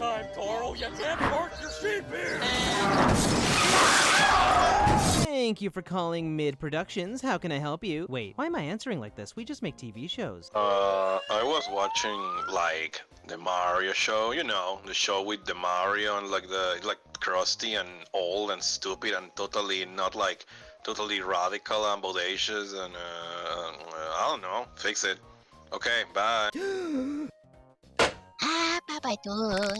time, Toro. You can't park your sheep here. Thank you for calling Mid Productions. How can I help you? Wait, why am I answering like this? We just make TV shows. I was watching like the Mario show, you know, the show with the Mario and like crusty and old and stupid and totally not like totally radical and bodacious and I don't know, fix it. Okay, bye. Bye-bye, toy.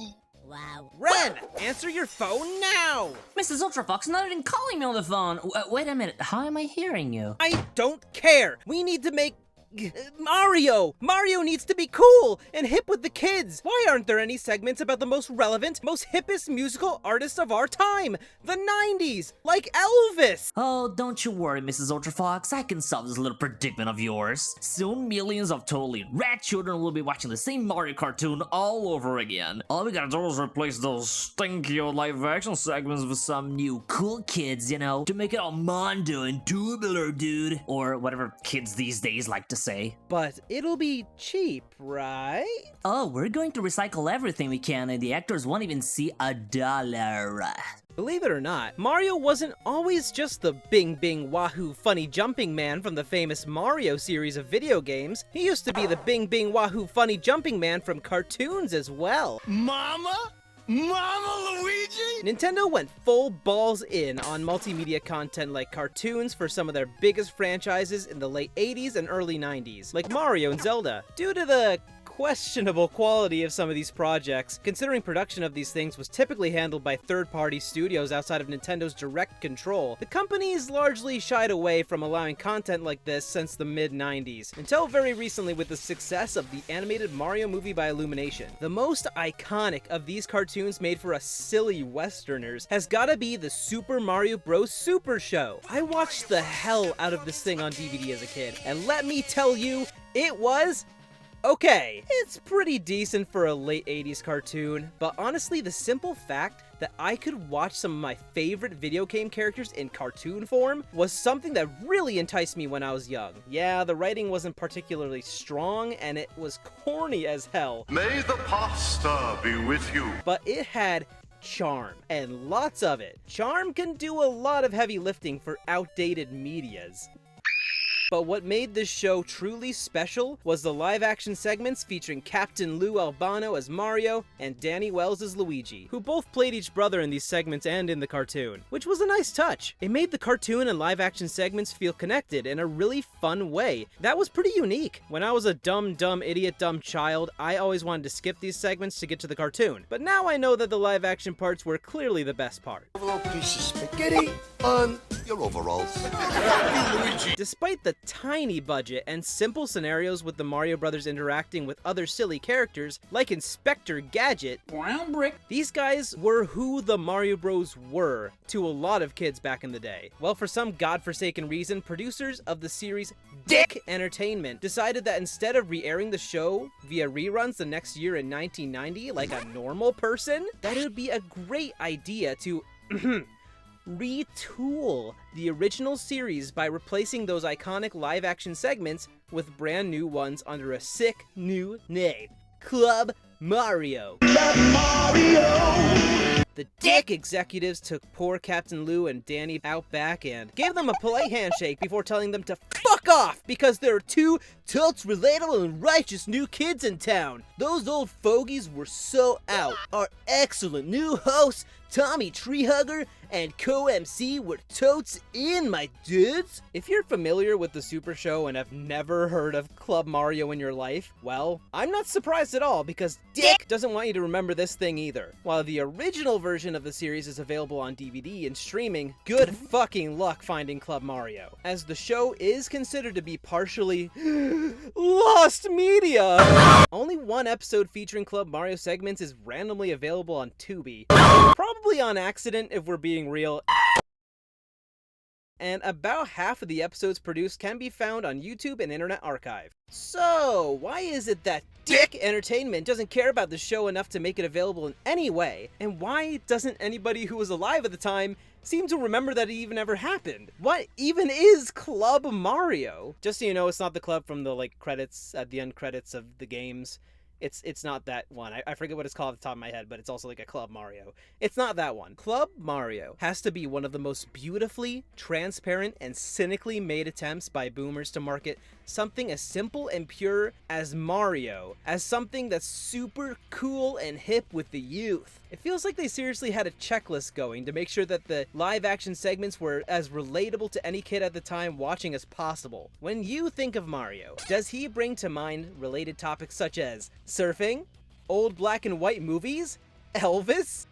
Wow. Ren, answer your phone now! Mrs. Ultrafox not even calling me on the phone. Wait a minute, how am I hearing you? I don't care. We need to make Mario! Mario needs to be cool and hip with the kids! Why aren't there any segments about the most relevant, most hippest musical artists of our time? The 90s! Like Elvis! Oh, don't you worry, Mrs. Ultrafox. I can solve this little predicament of yours. Soon, millions of totally rad children will be watching the same Mario cartoon all over again. All we gotta do is replace those stinky old live-action segments with some new cool kids, you know, to make it all mondo and tubular, dude. Or whatever kids these days like to say. But it'll be cheap, right? Oh, we're going to recycle everything we can and the actors won't even see $1. Believe it or not, Mario wasn't always just the bing bing wahoo funny jumping man from the famous Mario series of video games. He used to be the bing bing wahoo funny jumping man from cartoons as well. Mama? Mama Luigi? Nintendo went full balls in on multimedia content like cartoons for some of their biggest franchises in the late 80s and early 90s, like Mario and Zelda. Due to the questionable quality of some of these projects, considering production of these things was typically handled by third-party studios outside of Nintendo's direct control, the companies largely shied away from allowing content like this since the mid-90s, until very recently with the success of the animated Mario movie by Illumination. The most iconic of these cartoons made for us silly Westerners has gotta be the Super Mario Bros. Super Show. I watched the hell out of this thing on DVD as a kid, and let me tell you, it was okay. It's pretty decent for a late 80s cartoon, but honestly, the simple fact that I could watch some of my favorite video game characters in cartoon form was something that really enticed me when I was young. Yeah, the writing wasn't particularly strong, and it was corny as hell. May the pasta be with you. But it had charm, and lots of it. Charm can do a lot of heavy lifting for outdated medias. But what made this show truly special was the live-action segments featuring Captain Lou Albano as Mario and Danny Wells as Luigi, who both played each brother in these segments and in the cartoon, which was a nice touch. It made the cartoon and live-action segments feel connected in a really fun way. That was pretty unique. When I was a dumb idiot dumb child, I always wanted to skip these segments to get to the cartoon. But now I know that the live-action parts were clearly the best part. A little piece of spaghetti on your overalls. Despite the tiny budget and simple scenarios with the Mario Brothers interacting with other silly characters like Inspector Gadget, Brown brick. these guys were who the Mario Bros were to a lot of kids back in the day. Well, for some godforsaken reason, producers of the series Dick Entertainment decided that instead of re-airing the show via reruns the next year in 1990 like a normal person, that it would be a great idea to retool the original series by replacing those iconic live-action segments with brand new ones under a sick new name, Club Mario. Club Mario! The Dick executives took poor Captain Lou and Danny out back and gave them a polite handshake before telling them to fuck off because there are two totes relatable and righteous new kids in town. Those old fogies were so out. Our excellent new hosts, Tommy Treehugger and co-MC were totes in, my dudes. If you're familiar with the Super Show and have never heard of Club Mario in your life, well, I'm not surprised at all because Dick doesn't want you to remember this thing either. While the original version of the series is available on DVD and streaming, good fucking luck finding Club Mario, as the show is considered to be partially lost media. Only one episode featuring Club Mario segments is randomly available on Tubi. Probably on accident if we're being real. And about half of the episodes produced can be found on YouTube and Internet Archive. So, why is it that Dick Entertainment doesn't care about the show enough to make it available in any way? And why doesn't anybody who was alive at the time seem to remember that it even ever happened? What even is Club Mario? Just so you know, it's not the club from the credits at the end credits of the games. It's not that one. I forget what it's called off the top of my head, but it's also like a Club Mario. It's not that one. Club Mario has to be one of the most beautifully, transparent, and cynically made attempts by boomers to market something as simple and pure as Mario as something that's super cool and hip with the youth. It feels like they seriously had a checklist going to make sure that the live action segments were as relatable to any kid at the time watching as possible. When you think of Mario, does he bring to mind related topics such as surfing, old black and white movies, Elvis?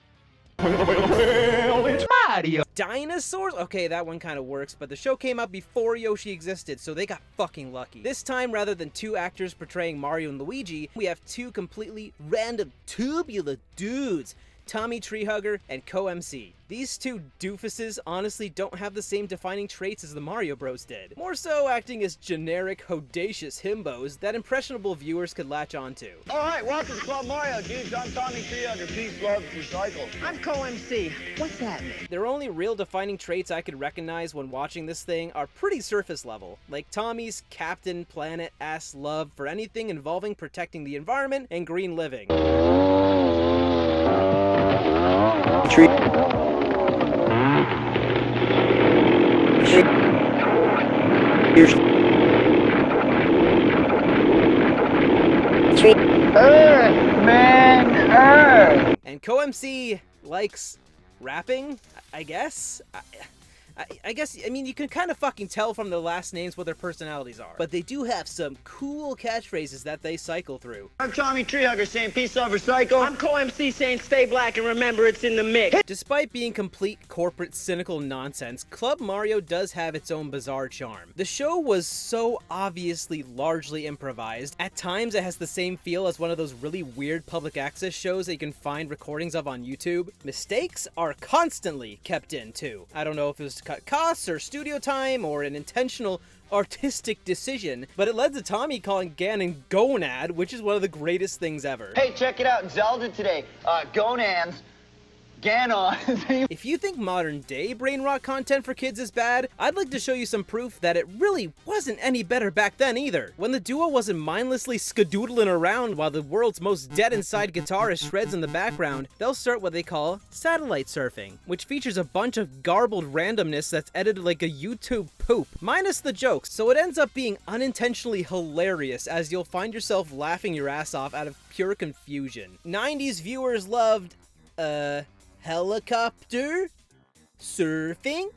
Mario. Dinosaurs? Okay, that one kind of works, but the show came out before Yoshi existed, so they got fucking lucky. This time, rather than two actors portraying Mario and Luigi, we have two completely random tubular dudes, Tommy Treehugger and Co-MC. These two doofuses honestly don't have the same defining traits as the Mario Bros did, more so acting as generic, hodacious himbos that impressionable viewers could latch onto. Alright, welcome to Club Mario, dudes. I'm Tommy Treehugger, peace, love, recycle. I'm Co-MC. What's that mean? Their only real defining traits I could recognize when watching this thing are pretty surface level, like Tommy's Captain Planet-ass love for anything involving protecting the environment and green living. And Co-MC likes rapping, I guess? I guess, I mean, you can kind of fucking tell from their last names what their personalities are. But they do have some cool catchphrases that they cycle through. I'm Tommy Treehugger saying peace, love, recycle. I'm Co-MC saying stay black and remember it's in the mix. Despite being complete corporate cynical nonsense, Club Mario does have its own bizarre charm. The show was so obviously largely improvised. At times it has the same feel as one of those really weird public access shows that you can find recordings of on YouTube. Mistakes are constantly kept in too. I don't know if it was to cut costs or studio time or an intentional artistic decision, but it led to Tommy calling Ganon Gonad, which is one of the greatest things ever. Hey, check it out in Zelda today. Gonads. Ganon. If you think modern day Brainrot content for kids is bad, I'd like to show you some proof that it really wasn't any better back then either. When the duo wasn't mindlessly skadoodling around while the world's most dead inside guitarist shreds in the background, they'll start what they call satellite surfing, which features a bunch of garbled randomness that's edited like a YouTube poop, minus the jokes, so it ends up being unintentionally hilarious as you'll find yourself laughing your ass off out of pure confusion. 90s viewers loved, helicopter, surfing,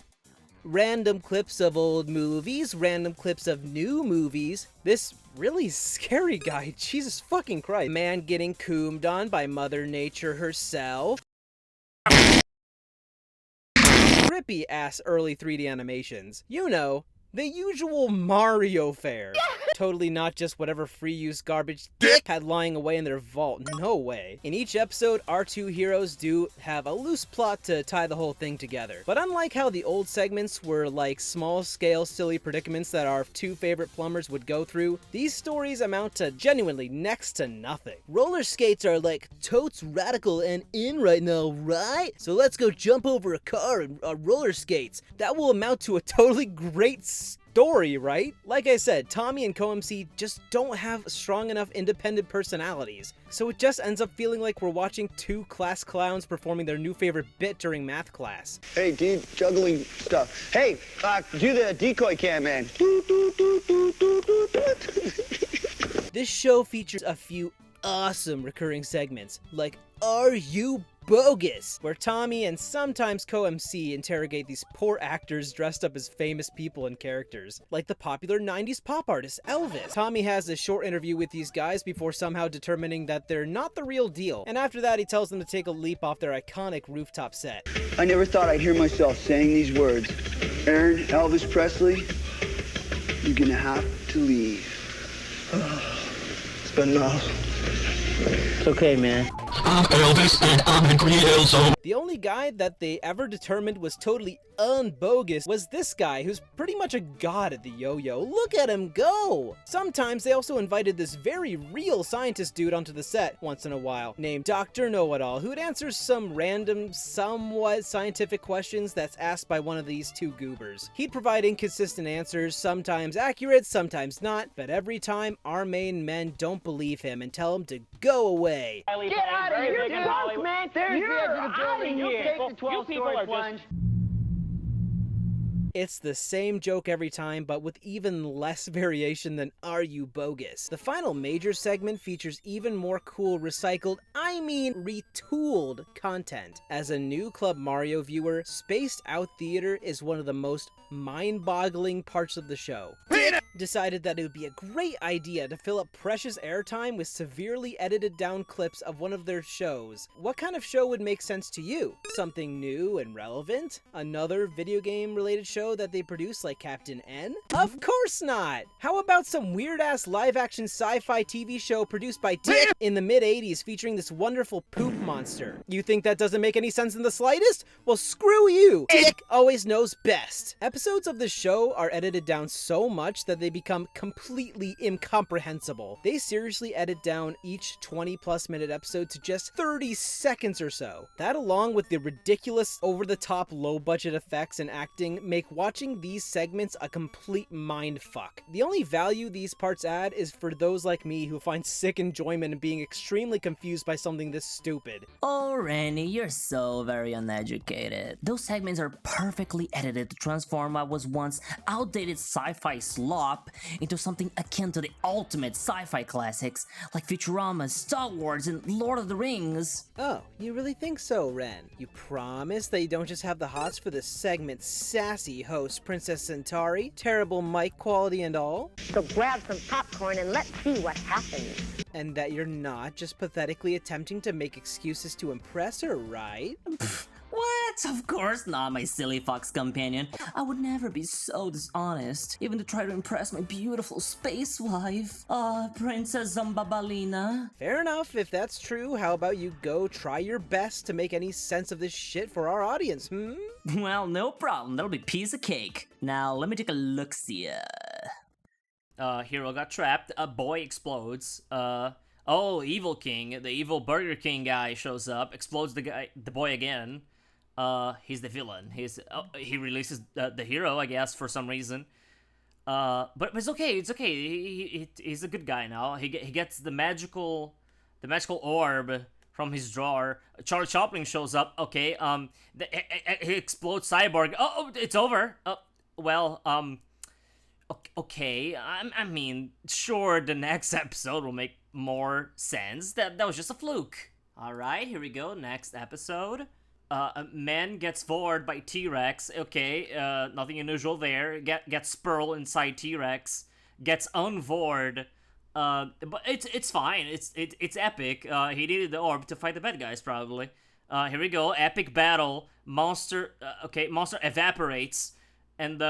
random clips of old movies, random clips of new movies, this really scary guy, Jesus fucking Christ, man getting coomed on by Mother Nature herself, trippy ass early 3D animations, you know, the usual Mario fare. Totally not just whatever free use garbage Dick had lying away in their vault, no way. In each episode, our two heroes do have a loose plot to tie the whole thing together. But unlike how the old segments were like small scale silly predicaments that our two favorite plumbers would go through, these stories amount to genuinely next to nothing. Roller skates are like totes radical and in right now, right? So let's go jump over a car and roller skates. That will amount to a totally great story, right? Like I said, Tommy and Co-MC just don't have strong enough independent personalities, so it just ends up feeling like we're watching two class clowns performing their new favorite bit during math class. Hey, dude, juggling stuff. Hey, do the decoy cam, man. This show features a few awesome recurring segments, like Are You Bogus?, where Tommy and sometimes Co-MC interrogate these poor actors dressed up as famous people and characters, like the popular 90s pop artist Elvis. Tommy has a short interview with these guys before somehow determining that they're not the real deal, and after that he tells them to take a leap off their iconic rooftop set. I never thought I'd hear myself saying these words. Aaron, Elvis Presley, you're gonna have to leave. It's been enough. It's okay, man. I'm Elvis and I'm angry also. The only guy that they ever determined was totally unbogus was this guy, who's pretty much a god at the yo-yo. Look at him go! Sometimes they also invited this very real scientist dude onto the set once in a while, named Dr. Know-It-All, who'd answer some random, somewhat scientific questions that's asked by one of these two goobers. He'd provide inconsistent answers, sometimes accurate, sometimes not, but every time our main men don't believe him and tell him to go away. Get out of here, you're drunk, man! There's the edge of the building, you take the 12-story plunge. It's the same joke every time, but with even less variation than Are You Bogus? The final major segment features even more cool recycled, I mean retooled content. As a new Club Mario viewer, spaced out theater is one of the most mind-boggling parts of the show. Decided that it would be a great idea to fill up precious airtime with severely edited down clips of one of their shows. What kind of show would make sense to you? Something new and relevant? Another video game related show that they produce like Captain N? Of course not! How about some weird-ass live-action sci-fi TV show produced by Dick in the mid-80s featuring this wonderful poop monster? You think that doesn't make any sense in the slightest? Well, screw you! Dick always knows best. Episodes of the show are edited down so much that they become completely incomprehensible. They seriously edit down each 20-plus minute episode to just 30 seconds or so. That, along with the ridiculous, over-the-top, low-budget effects and acting, make watching these segments a complete mindfuck. The only value these parts add is for those like me who find sick enjoyment in being extremely confused by something this stupid. Oh, Randy, you're so very uneducated. Those segments are perfectly edited to transform what was once outdated sci-fi slop into something akin to the ultimate sci-fi classics like Futurama, Star Wars, and Lord of the Rings. Oh, you really think so, Ren? You promise that you don't just have the hots for the segment's sassy host, Princess Centauri, terrible mic quality and all? So grab some popcorn and let's see what happens. And that you're not just pathetically attempting to make excuses to impress her, right? What? Of course not, my silly fox companion. I would never be so dishonest, even to try to impress my beautiful space wife, Princess Zombabalina. Fair enough, if that's true, how about you go try your best to make any sense of this shit for our audience, hmm? Well, no problem, that'll be piece of cake. Now, let me take a look-see. Hero got trapped, a boy explodes, oh, Evil King, the evil Burger King guy shows up, explodes the boy again. He's the villain. He releases the hero, I guess, for some reason. But it's okay. It's okay. He's a good guy now. He gets the magical orb from his drawer. Charlie Chaplin shows up. Okay. He explodes Cyborg. Oh, it's over. Okay. I mean, sure, the next episode will make more sense. That was just a fluke. All right, here we go. Next episode. A man gets vored by T-Rex. Okay, nothing unusual there. Gets Spurl inside T-Rex. Gets unvored. But it's fine. It's epic. He needed the orb to fight the bad guys, probably. Here we go. Epic battle. Monster. Monster evaporates, and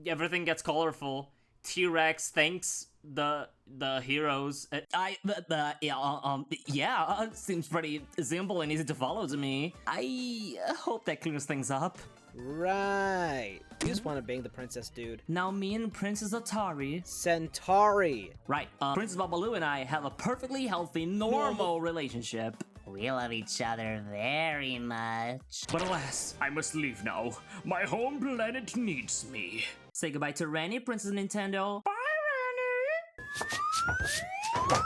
everything gets colorful. T-Rex thanks the heroes. Seems pretty simple and easy to follow to me. I hope that clears things up. Right. You just want to bang the princess, dude. Now me and Princess Atari. Centauri. Right. Princess Babalu and I have a perfectly healthy, normal relationship. We love each other very much. But alas, I must leave now. My home planet needs me. Say goodbye to Ranny, Princess Nintendo. Bye, Ranny!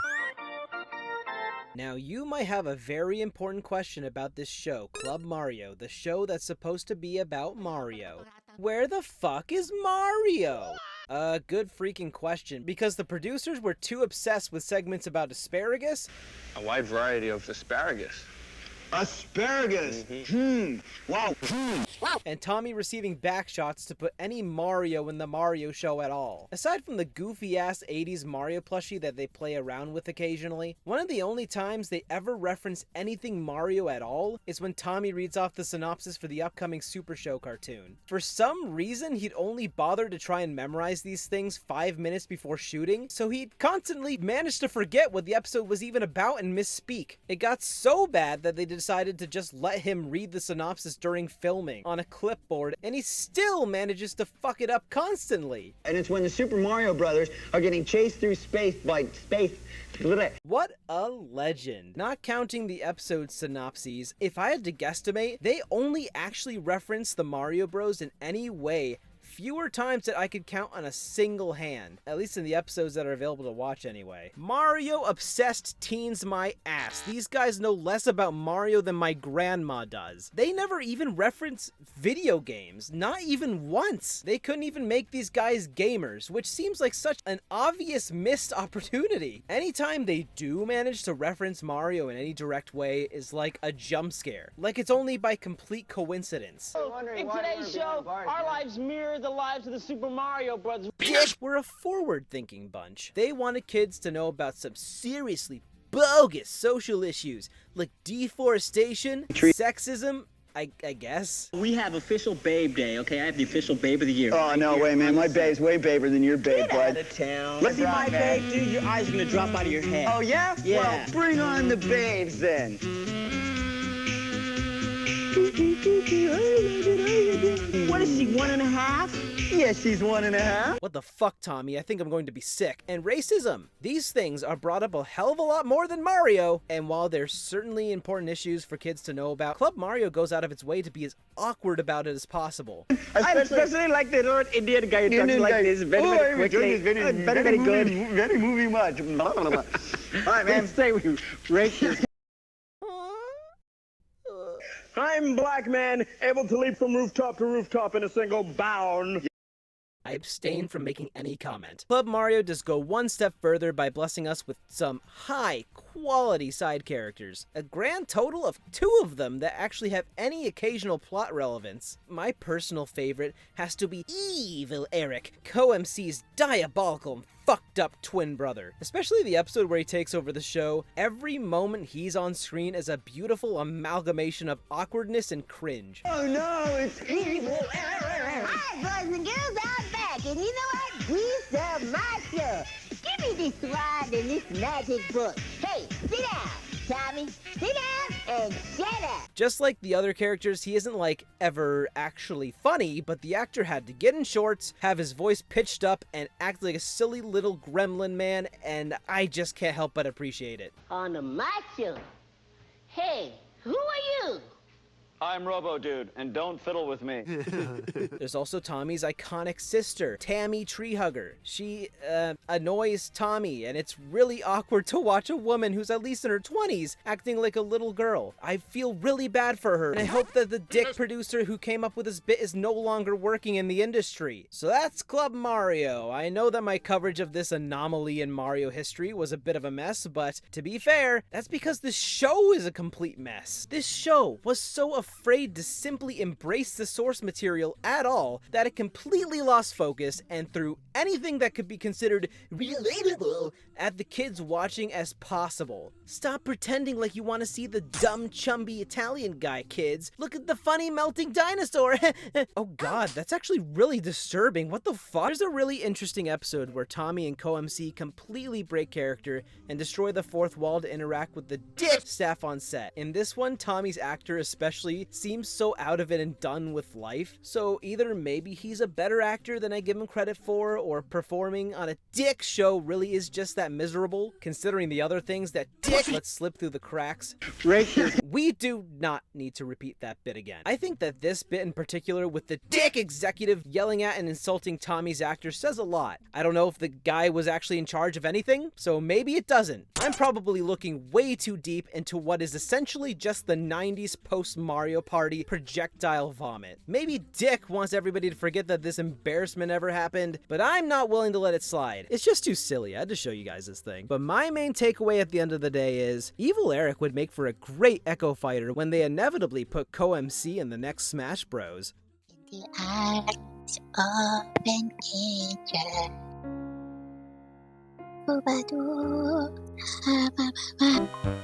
Now, you might have a very important question about this show, Club Mario, the show that's supposed to be about Mario. Where the fuck is Mario? Good freaking question, because the producers were too obsessed with segments about asparagus. A wide variety of asparagus. Asparagus. Wow. And Tommy receiving backshots to put any Mario in the Mario show at all. Aside from the goofy-ass 80s Mario plushie that they play around with occasionally, one of the only times they ever reference anything Mario at all is when Tommy reads off the synopsis for the upcoming Super Show cartoon. For some reason, he'd only bother to try and memorize these things 5 minutes before shooting, so he'd constantly manage to forget what the episode was even about and misspeak. It got so bad that they decided to just let him read the synopsis during filming on a clipboard, and he still manages to fuck it up constantly. And it's when the Super Mario Brothers are getting chased through space by space. What a legend. Not counting the episode synopses, if I had to guesstimate, they only actually reference the Mario Bros in any way fewer times that I could count on a single hand, at least in the episodes that are available to watch anyway. Mario obsessed teens my ass. These guys know less about Mario than my grandma does. They never even reference video games, not even once. They couldn't even make these guys gamers, which seems like such an obvious missed opportunity. Anytime they do manage to reference Mario in any direct way is like a jump scare, like it's only by complete coincidence. In today's show, our lives mirror the lives of the Super Mario Brothers. We're a forward-thinking bunch. They wanted kids to know about some seriously bogus social issues like deforestation, sexism, I guess. We have official Babe Day, okay? I have the official Babe of the Year. Oh, no way, man. My babe's way baber than your babe, bud. Get out of town. Let's see my babe, dude. Your eyes are gonna drop out of your head. Oh, yeah? Yeah. Well, bring on the babes, then. What is she, 1.5? Yeah, she's 1.5. What the fuck, Tommy? I think I'm going to be sick. And racism. These things are brought up a hell of a lot more than Mario. And while there's certainly important issues for kids to know about, Club Mario goes out of its way to be as awkward about it as possible. I especially like the North Indian guy who talks like this very quickly. Very good. Very moving much. All right, man. Say we racist. I'm black man, able to leap from rooftop to rooftop in a single bound. I abstain from making any comment. Club Mario does go one step further by blessing us with some high-quality side characters. A grand total of 2 of them that actually have any occasional plot relevance. My personal favorite has to be Evil Eric, Co-MC's diabolical and fucked up twin brother. Especially the episode where he takes over the show. Every moment he's on screen is a beautiful amalgamation of awkwardness and cringe. Oh, no, it's Evil Eric. Hi, boys and girls, I'm back, and you know what? These are my show. Give me this wand and this magic book. Hey, sit down, Tommy. Sit down and shut up. Just like the other characters, he isn't like ever actually funny, but the actor had to get in shorts, have his voice pitched up, and act like a silly little gremlin man, and I just can't help but appreciate it. On my show. Hey, who are you? I'm Robo Dude, and don't fiddle with me. There's also Tommy's iconic sister, Tammy Treehugger. She annoys Tommy, and it's really awkward to watch a woman who's at least in her 20s acting like a little girl. I feel really bad for her, and I hope that the dick producer who came up with this bit is no longer working in the industry. So that's Club Mario. I know that my coverage of this anomaly in Mario history was a bit of a mess, but to be fair, that's because this show is a complete mess. This show was so afraid to simply embrace the source material at all that it completely lost focus and threw anything that could be considered relatable at the kids watching as possible. Stop pretending like you want to see the dumb chumby Italian guy, kids. Look at the funny melting dinosaur. Oh god, that's actually really disturbing. What the fuck? There's a really interesting episode where Tommy and Co-MC completely break character and destroy the fourth wall to interact with the dick staff on set. In this one, Tommy's actor especially seems so out of it and done with life. So either maybe he's a better actor than I give him credit for, or performing on a dick show really is just that miserable, considering the other things that dick let slip through the cracks. We do not need to repeat that bit again. I think that this bit in particular with the dick executive yelling at and insulting Tommy's actor says a lot. I don't know if the guy was actually in charge of anything, so maybe it doesn't. I'm probably looking way too deep into what is essentially just the 90s post-Mario Mario Party projectile vomit. Maybe Dick wants everybody to forget that this embarrassment ever happened, but I'm not willing to let it slide. It's just too silly. I had to show you guys this thing. But my main takeaway at the end of the day is, Evil Eric would make for a great Echo Fighter when they inevitably put Co-MC in the next Smash Bros. The arms of an angel. Boobadoo, ah, ba, ba, ba.